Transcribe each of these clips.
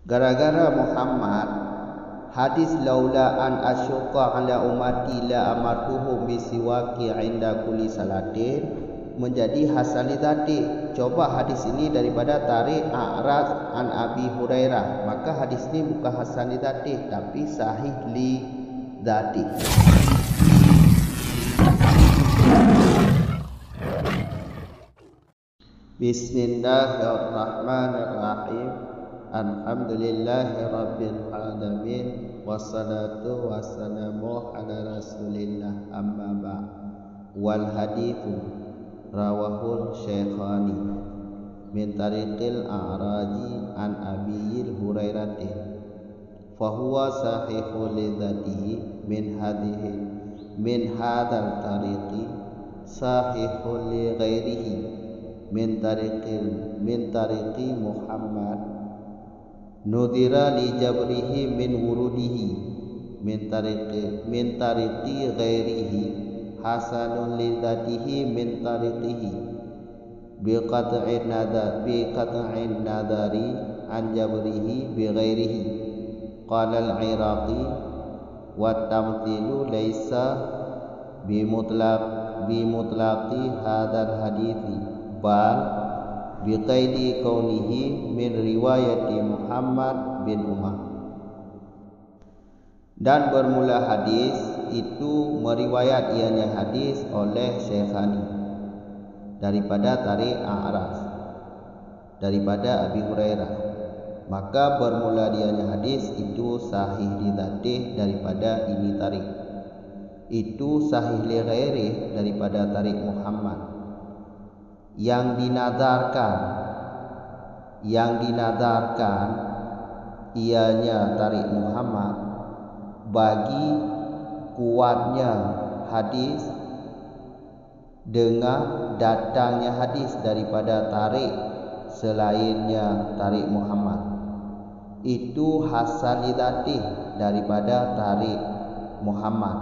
Gara-gara Muhammad, hadis laula an asyqa ala ummati la amartuhum bisiwaki inda kulli salatin menjadi hasan li dzati. Coba hadis ini daripada tarik A'raj an Abi Hurairah, maka hadis ini bukan hasan li dzati tapi sahih li dzati. Bismillahirrahmanirrahim. Alhamdulillahirabbil alamin wassalatu wassalamu ala rasulillah amma ba'd. Wal hadithu rawahul syaikhani min tariqil a'raji an Abi Hurairah fa huwa sahihul lidzatihi min hadzal tariqi sahihul li ghairihi min tariqi Muhammad nudira li jabrihi min wurudihi min tariqi ghairihi hasanun li dzatihi min tariqihi bi qat'in nadari an jabrihi bi ghairihi. Qala al-Iraqi wa tamthilu laysa bi mutlaqi hadzal hadithi bal biqaidi kaunihi min riwayati Muhammad bin Umar. Dan bermula hadis itu meriwayat ianya hadis oleh Syekhani daripada tarik A'raj daripada Abi Hurairah, maka bermula dianya hadis itu sahih li dzatih daripada ini tarik, itu sahih li ghairi daripada tarik Muhammad. Yang dinadarkan ianya tarik Muhammad bagi kuatnya hadis dengan datangnya hadis daripada tarik selainnya tarik Muhammad, itu hasan li dzatih daripada tarik Muhammad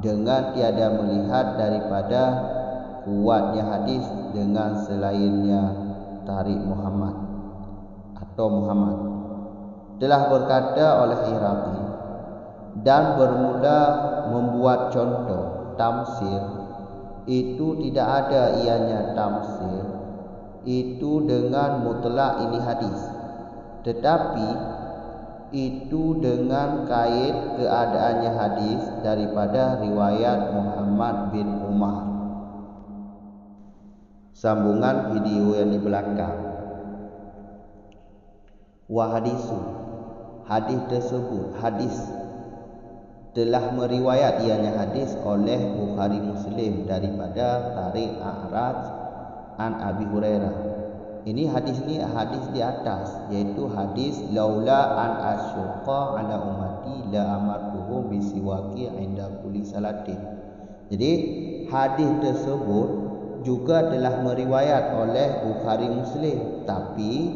dengan tiada melihat daripada kuatnya hadis dengan selainnya tarik Muhammad atau Muhammad. Telah berkata oleh Iraqi, dan bermula membuat contoh tamsil, itu tidak ada ianya tamsil itu dengan mutlak ini hadis, tetapi itu dengan kait keadaannya hadis daripada riwayat Muhammad bin Umar. Sambungan video yang di belakang. Wa hadisu, hadis tersebut, hadis telah meriwayat ianya hadis oleh Bukhari Muslim daripada tarik A'raj an Abi Hurairah. Ini hadis di atas, yaitu hadis laula an asyqa ala ummati la amartuhum bisiwaki inda kulli salatin. Jadi hadis tersebut juga telah meriwayat oleh Bukhari Muslim, tapi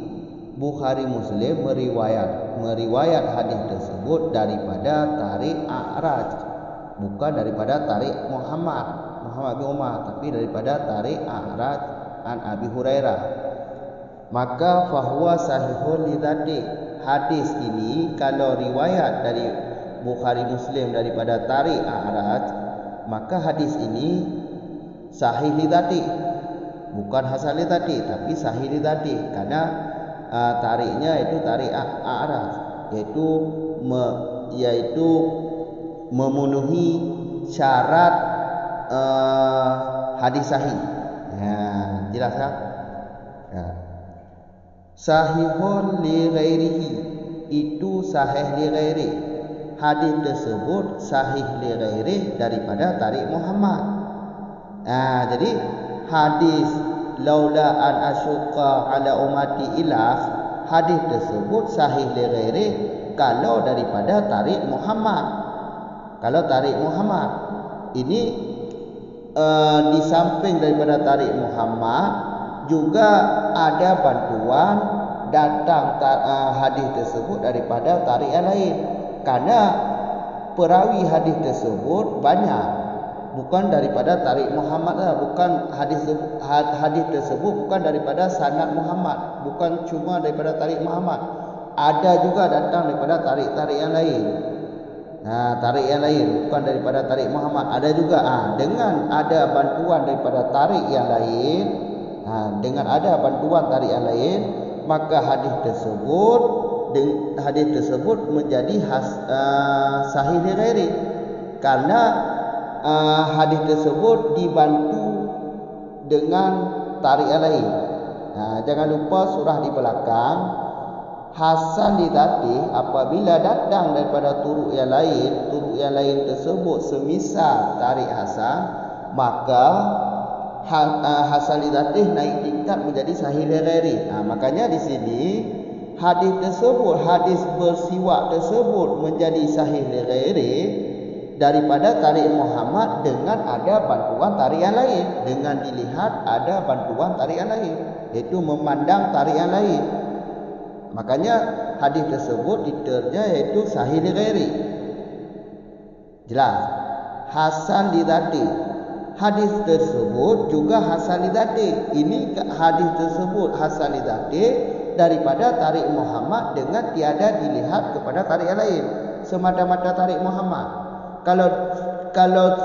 Bukhari Muslim meriwayat hadis tersebut daripada tarik A'raj, bukan daripada tarik Muhammad bin Umar, tapi daripada tarik A'raj an Abi Hurairah. Maka fahuwa sahihul li dzati. Hadis ini kalau riwayat dari Bukhari Muslim daripada tarik A'raj, maka hadis ini sahih li dzati, bukan hasan li dzati tapi sahih li dzati, karena tariknya itu tarik A'raj, yaitu memenuhi syarat hadis sahih. Jelas tak? Sahihun li ghairihi, itu sahih li ghairi. Hadis tersebut sahih li ghairi daripada tarik Muhammad. Jadi hadis laula an asyqa ala ummati ilah, hadis tersebut sahih li ghairi kalau daripada tarik Muhammad. Kalau tarik Muhammad ini di samping daripada tarik Muhammad juga ada bantuan datang hadis tersebut daripada tarik yang lain, karena perawi hadis tersebut banyak, bukan daripada tarik Muhammad lah, bukan hadis tersebut bukan daripada sanad Muhammad, bukan cuma daripada tarik Muhammad, ada juga datang daripada tarik-tarik yang lain. Tarik yang lain bukan daripada tarik Muhammad, ada juga. Dengan ada bantuan daripada tarik yang lain, dengan ada bantuan tarik yang lain, maka hadis tersebut menjadi sahih li ghairi, karena hadis tersebut dibantu dengan tarik yang lain. Jangan lupa surah di belakang, hasan li dzati apabila datang daripada turuk yang lain tersebut semisal tarik hasan, maka hasan li dzati naik tingkat menjadi sahih li ghairi. Makanya di sini hadis bersiwak tersebut menjadi sahih li ghairi daripada tarik Muhammad dengan ada bantuan tarik yang lain, dengan dilihat ada bantuan tarik yang lain, iaitu memandang tarik yang lain. Makanya hadis tersebut diterjemah iaitu sahih li ghairi. Jelas? Hasan li dzati. Hadis tersebut juga hasan li dzati. Ini hadis tersebut hasan li dzati daripada tarik Muhammad dengan tiada dilihat kepada tarik yang lain, semata-mata tarik Muhammad. Kalau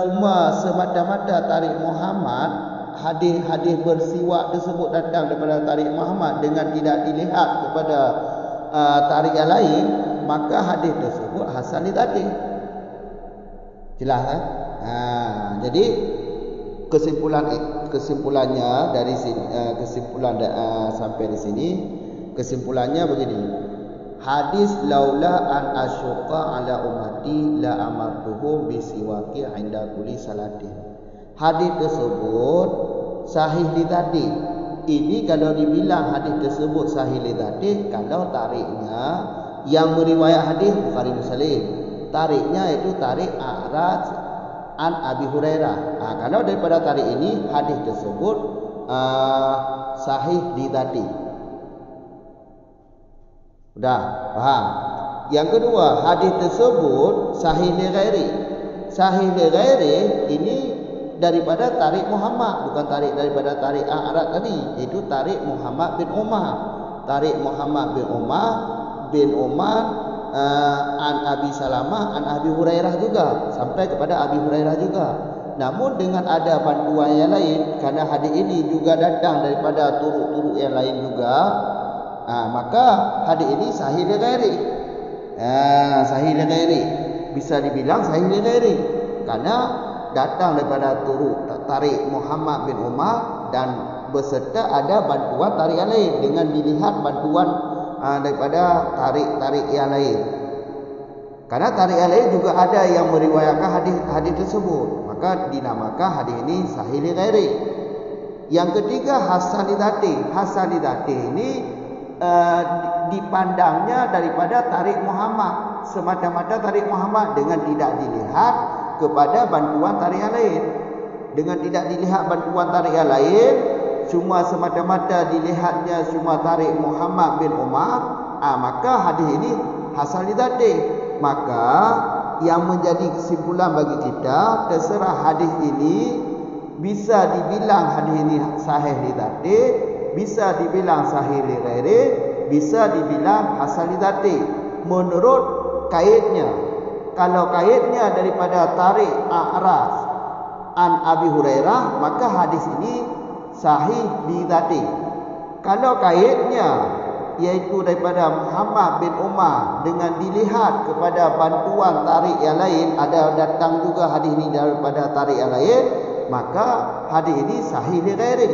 semua semata-mata tarik Muhammad, hadis bersiwak tersebut datang daripada tarik Muhammad dengan tidak dilihat kepada tarik yang lain, maka hadis tersebut hasan li dzati. Jelas kan? Jadi kesimpulannya dari sini, sampai di sini kesimpulannya begini. Hadis laula an asyqa ala ummati la amartuhum bisiwaki inda kulli salatin. Hadis tersebut sahih li dzati. Ini kalau dibilang hadis tersebut sahih li dzati, kalau tariknya yang meriwayat hadis Bukhari Muslim, tariknya itu tarik A'raj an Abi Hurairah. Kalau daripada tarik ini, hadis tersebut sahih li dzati. Sudah paham? Yang kedua, hadis tersebut sahih li ghairi. Sahih li ghairi ini daripada tarik Muhammad, bukan tarik daripada tarik A'raj tadi, itu tarik Muhammad bin Umar. Tarik Muhammad bin Umar an Abi Salamah an Abi Hurairah juga, sampai kepada Abi Hurairah juga. Namun dengan ada bantuan yang lain, karena hadis ini juga datang daripada turuk-turuk yang lain juga, maka hadis ini sahih li ghairi. Sahih li ghairi, bisa dibilang sahih li ghairi karena datang daripada turuk tarik Muhammad bin Umar dan beserta ada bantuan tarik yang lain, dengan dilihat bantuan daripada tarik yang lain. Karena tarik yang lain juga ada yang meriwayatkan hadis tersebut, maka dinamakan hadis ini sahih li ghairi. Yang ketiga, hasan li dzati. Hasan li dzati ini dipandangnya daripada tarik Muhammad, semata-mata tarik Muhammad dengan tidak dilihat kepada bantuan tarik yang lain. Dengan tidak dilihat bantuan tarik yang lain, cuma semata-mata dilihatnya cuma tarik Muhammad bin Umar, maka hadis ini hasan li dzati. Maka yang menjadi kesimpulan bagi kita, terserah hadis ini bisa dibilang hadis ini sahih li dzati, bisa dibilang sahih li ghairi, bisa dibilang hasan li dzati menurut kaidnya. Kalau kaidnya daripada tarik A'raj an Abi Hurairah, maka hadis ini sahih li dzati. Kalau kaidnya yaitu daripada Muhammad bin Umar dengan dilihat kepada bantuan tarik yang lain, ada datang juga hadis ini daripada tarik yang lain, maka hadis ini sahih li ghairi.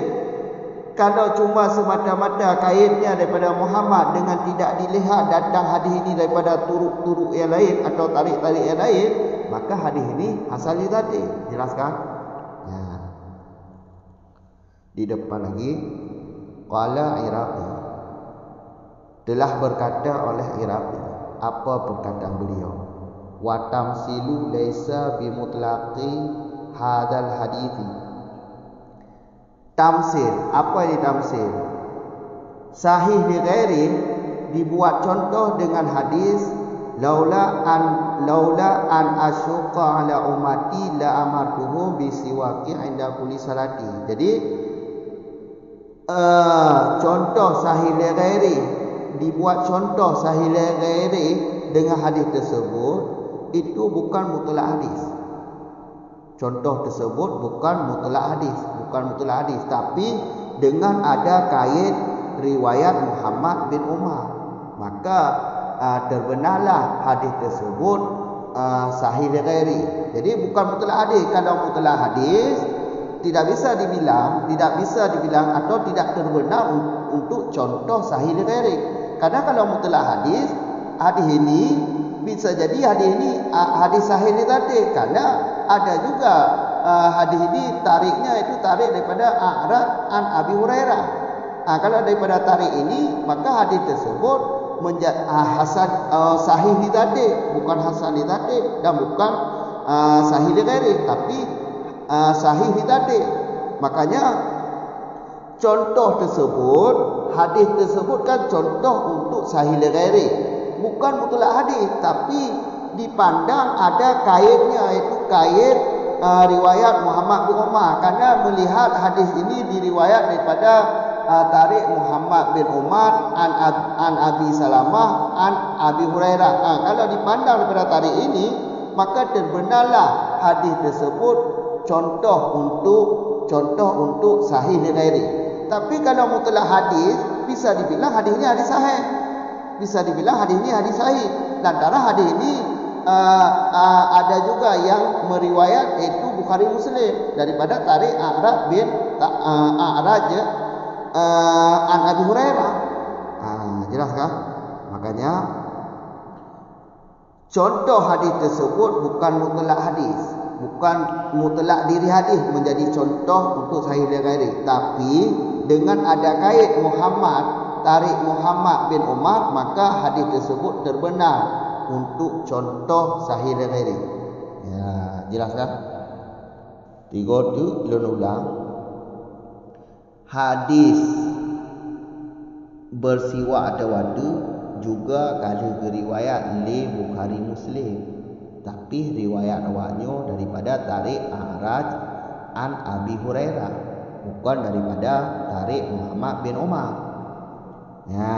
Kalau cuma semata-mata kaitnya daripada Muhammad dengan tidak dilihat datang hadis ini daripada turuk-turuk yang lain atau tarik-tarik yang lain, maka hadis ini hasan li dzati. Jelaskan? Di depan lagi, qala Iraqi, telah berkata oleh Iraqi. Apa perkataan beliau? Wa tamsilu laisa bimutlaqi hadzal hadithi. Tamsil, apa ini tamsil? Sahih li ghairi dibuat contoh dengan hadis laula an asyqa ala ummati la amartuhu bisiwaki inda kulli salati. Jadi contoh sahih li ghairi dibuat contoh sahih ghairi dengan hadis tersebut, itu bukan mutlak hadis. Contoh tersebut bukan mutlak hadis, tapi dengan ada kait riwayat Muhammad bin Umar, maka terbenarlah hadis tersebut sahih ghairi. Jadi bukan mutlak hadis. Kalau mutlak hadis tidak bisa dibilang atau tidak terbenar untuk contoh sahih ghairi. Karena kalau mutlak hadis ini bisa jadi hadis ini hadis sahih ini tadi, karena ada juga hadis ini tariknya itu tarik daripada A'raj an Abi Hurairah. Kalau daripada tarik ini, maka hadis tersebut menjadi hasan sahih li tadi, bukan hasan li tadi, dan bukan sahih li ghairi, tapi sahih li tadi. Makanya contoh tersebut, hadis tersebut kan contoh untuk sahih li ghairi, bukan mutlak hadis, tapi dipandang ada kaitnya, iaitu kait riwayat Muhammad bin Umar, karena melihat hadis ini diriwayat daripada tarik Muhammad bin Umar an Abi Salamah an Abi Hurairah. Kalau dipandang daripada tarik ini, maka terbenarlah hadis tersebut contoh untuk sahih li ghairi. Tapi kalau mutlak hadis, bisa dibilang hadis ini hadis sahih, lantaran hadis ini ada juga yang meriwayat, iaitu Bukhari Muslim, daripada tarik A'raj an Abi Hurairah. Jelas kan? Makanya contoh hadis tersebut bukan mutlak hadis, bukan mutlak diri hadis menjadi contoh untuk sahih li ghairi, tapi dengan ada kait tarik Muhammad bin Umar, maka hadis tersebut terbenar untuk contoh sahih li ghairi. Ya, jelas kan? 3 tu ulang. Hadis bersiwak atau wadu juga kalau riwayat li Bukhari Muslim, tapi riwayat awalnya daripada tarik A'raj an Abi Hurairah, bukan daripada tarik Muhammad bin Umar. Ya,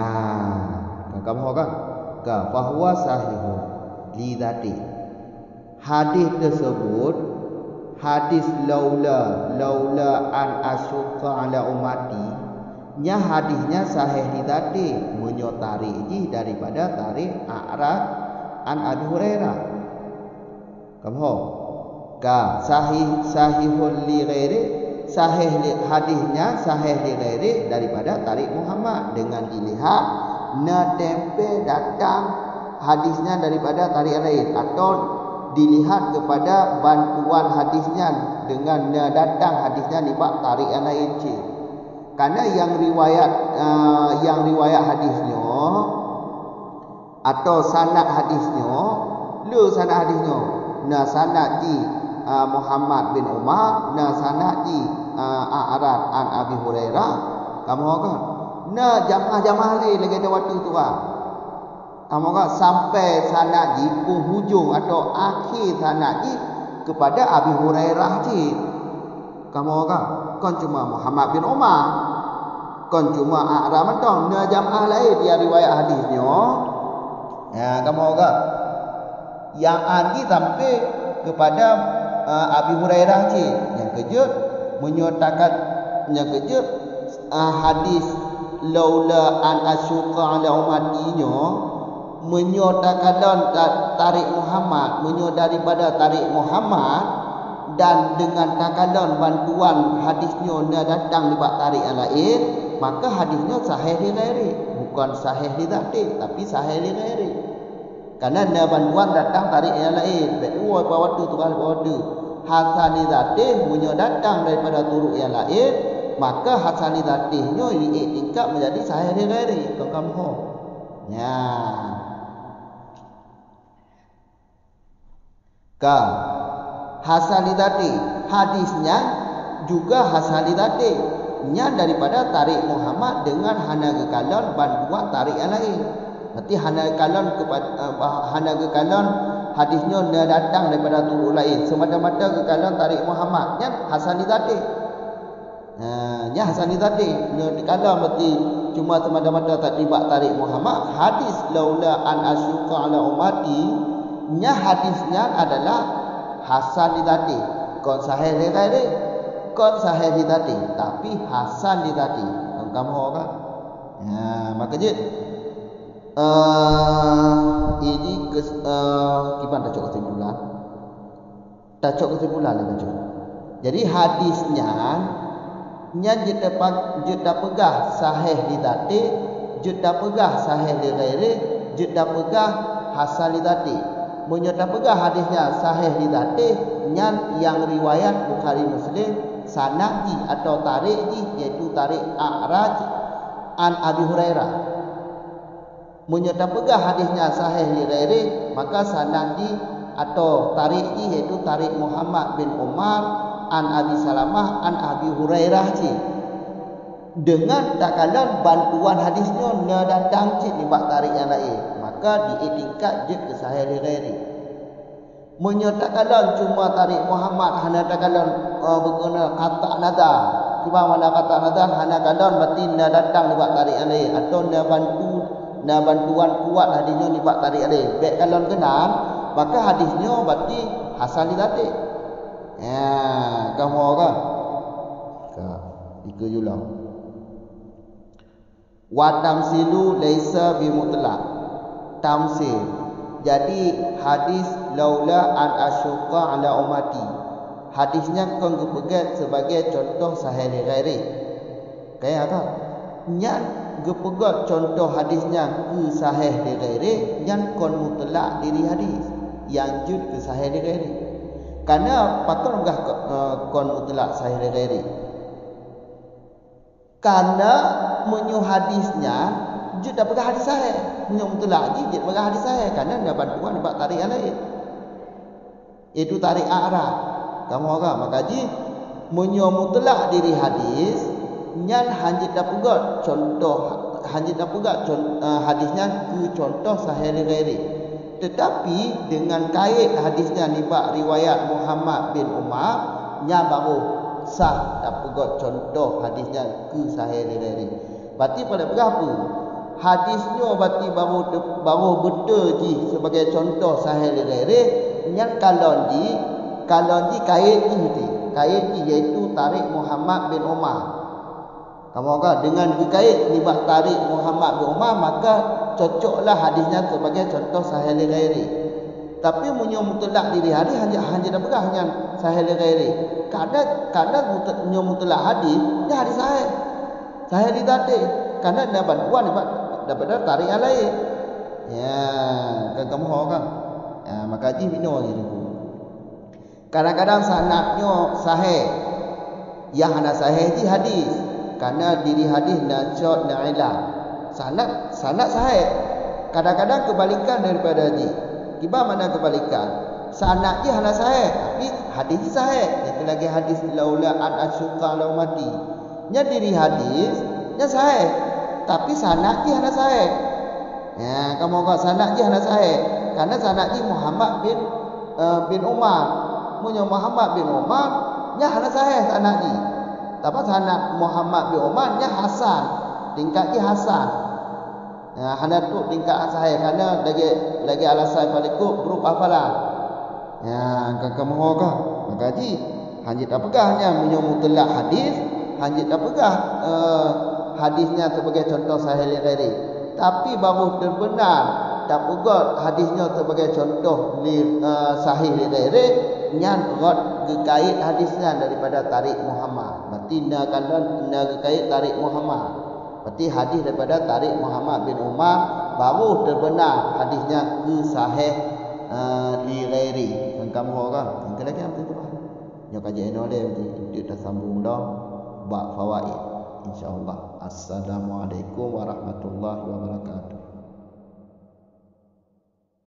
kamu kan? Fahuwa sahihun li dzati. Hadis tersebut, hadis laula an asyqa ala ummati, nya hadisnya sahih li dzati, menyotari daripada tarik A'raj an Abi Hurairah. Kamu sahihun li ghairi, hadisnya sahih li ghairi daripada tarik Muhammad, dengan dilihat tempe datang hadisnya daripada tarik lain, atau dilihat kepada bantuan hadisnya dengan datang hadisnya dibak tarik yang lain. Karena yang riwayat hadisnya atau sanad hadisnya, sanad di Muhammad bin Umar, sanad di A'raj an Abi Hurairah, kamu kan? Jamaah lain lagi ada waktu tu kan. Kamu kan sampai sanad di penghujung atau akhir sanad di kepada Abi Hurairah ji. Kamu kan cuma Muhammad bin Umar, kan cuma A'raj mentong, jamaah lain dia riwayat hadisnya. Ya, kamu kan yang lagi sampai kepada Abi Hurairah ji. Yang kejut menyatakan hadis laula an asyqa ala ummatinya, menyatakan tarik Muhammad, daripada tarik Muhammad, dan dengan takalon bantuan hadisnya datang di bab tarik yang lain, maka hadisnya sahih li ghairi, bukan sahih li dzati, tapi sahih li ghairi. Karena bantuan datang tarik yang lain, berdua waktu tu kan waktu hasan li dzati datang daripada turuk yang lain, maka hasan li dzatinya diiktikad menjadi sahih li ghairi. Kamu ya. Hasan li dzati, hadisnya juga hasan li dzati, nya daripada tarik Muhammad dengan hana gekalon bantuan tarik yang lain. Berarti hana gekalon hadisnya datang daripada turuk lain, semata-mata gekalon tarik Muhammad nya hasan li dzati. Nya hasan li dzati, kalau berarti cuma semata-mata tak terlibat tarik Muhammad. Hadis laula an asyqa ala ummati, nya hadisnya adalah hasan lidati, kon sahih lidati, kon sahih lidati, tapi hasan lidati. Kamu kan? Ya, maka je ini kipan tak cok kesimpulan. Tak cok kesimpulan lah cok. Jadi hadisnya nya jeda pegah sahih lidati, jeda pegah sahih lighairi, jeda pegah hasan lidati. Menyerta pegah hadisnya sahih lidati nya yang riwayat Bukhari Muslim sanadi atau tarikh iaitu tarikh A'raj an Abi Hurairah. Menyerta pegah hadisnya sahih lighairi, maka sanadi atau tarikh iaitu tarikh Muhammad bin Umar an Abi Salamah an Abi Hurairah ci. Dengan takalan bantuan hadisnya na datang ci ni bak tarik yang lain, maka diitingkat je ke sahih lighairi. Menyatakan cuma tarik Muhammad hana takalan berguna kata nada. Cuba mana kata nada hana kalan berarti na datang ni bak tarik yang lain, atau na bantuan kuat hadisnya ni bak tarik yang lain. Baik kalau kenal, maka hadisnya berarti hasan lidati. Ya, kamu kan? Ikut julang. Wa tamsilu laisa bimutlaq. Tamsil. Jadi hadis laula an asyqa ala ummati. Hadisnya kau gepegat sebagai contoh sahih lighairi. Kayak apa? Nyan gepegat contoh hadisnya ke sahih lighairi, nyan kon mutlaq diri hadis yang jud ke sahih lighairi. Karena pakar enggak kon mutlak sahih lighairi. Karena menyu hadisnya jud dapat hadis sahih, menyu mutlak jud dapat hadis sahih karena ada bantuan dapat tarik yang lain. Itu tarik A'raj. Kamu orang maka ji menyu mutlak diri hadis nyan hanjit dapat contoh hanjit dapat hadisnya ke contoh sahih lighairi. Tetapi dengan kait hadisnya nibak riwayat Muhammad bin Umar nya baru sah dapat contoh hadisnya ke sahih lighairi. Berarti pada berapa hadisnya berarti baru betul ji sebagai contoh sahih lighairi nya kalau ji kait ji iaitu tarik Muhammad bin Umar. Kamu kan dengan dikait nibak tarik Muhammad bin Umar, maka cocoklah hadisnya sebagai contoh sahih lighairi. Tapi munyo mutlak diri hadis hanya dapat hanya sahih lighairi. Kadang munyo mutlak hadis dia hadis sahih lidati. Karena ada bantuan dapat tarik yang lain. Ya, kamu kan. Ya, maka ji bino je tu. Kadang-kadang sanadnya sahih. Yang hana sahih di hadis. Karena diri hadis najat na'ilah. Sanad sahih. Kadang-kadang kebalikan daripada hadis. Tiba mana kebalikan? Sanad dia hana sahih, tapi hadis sahih. Itu lagi hadis laula an asyqa la ummati. Nya diri hadis nya sahih, tapi sanad dia hana sahih. Ya, kamu kau sanad dia hana sahih. Karena sanad dia Muhammad bin Umar. Munyo Muhammad bin Umar nya hana sahih sanad dia. Tapi sanad Muhammad bin Umar nya hasan, tingkat dia hasan. Ya, hana tu tingkat sahih karena lagi alasan palikuk grup hafalan. Ya, kamu kau maka ji hanjit apakahnya menyo mutlak hadis, hanjit apakah hadisnya sebagai contoh sahih lighairi. Tapi baru terbenar tak pegat hadisnya sebagai contoh sahih lighairi nyan rad gekait hadisnya daripada tarik Muhammad. Berarti na gekait tarik Muhammad. Berarti hadis daripada tarik Muhammad bin Umar baru terbenar hadisnya ke sahih lighairi. Kamu orang mungkin lagi apa tu? Yang kajian oleh kita sambung dah bab fawaid insyaallah. Assalamualaikum warahmatullahi wabarakatuh.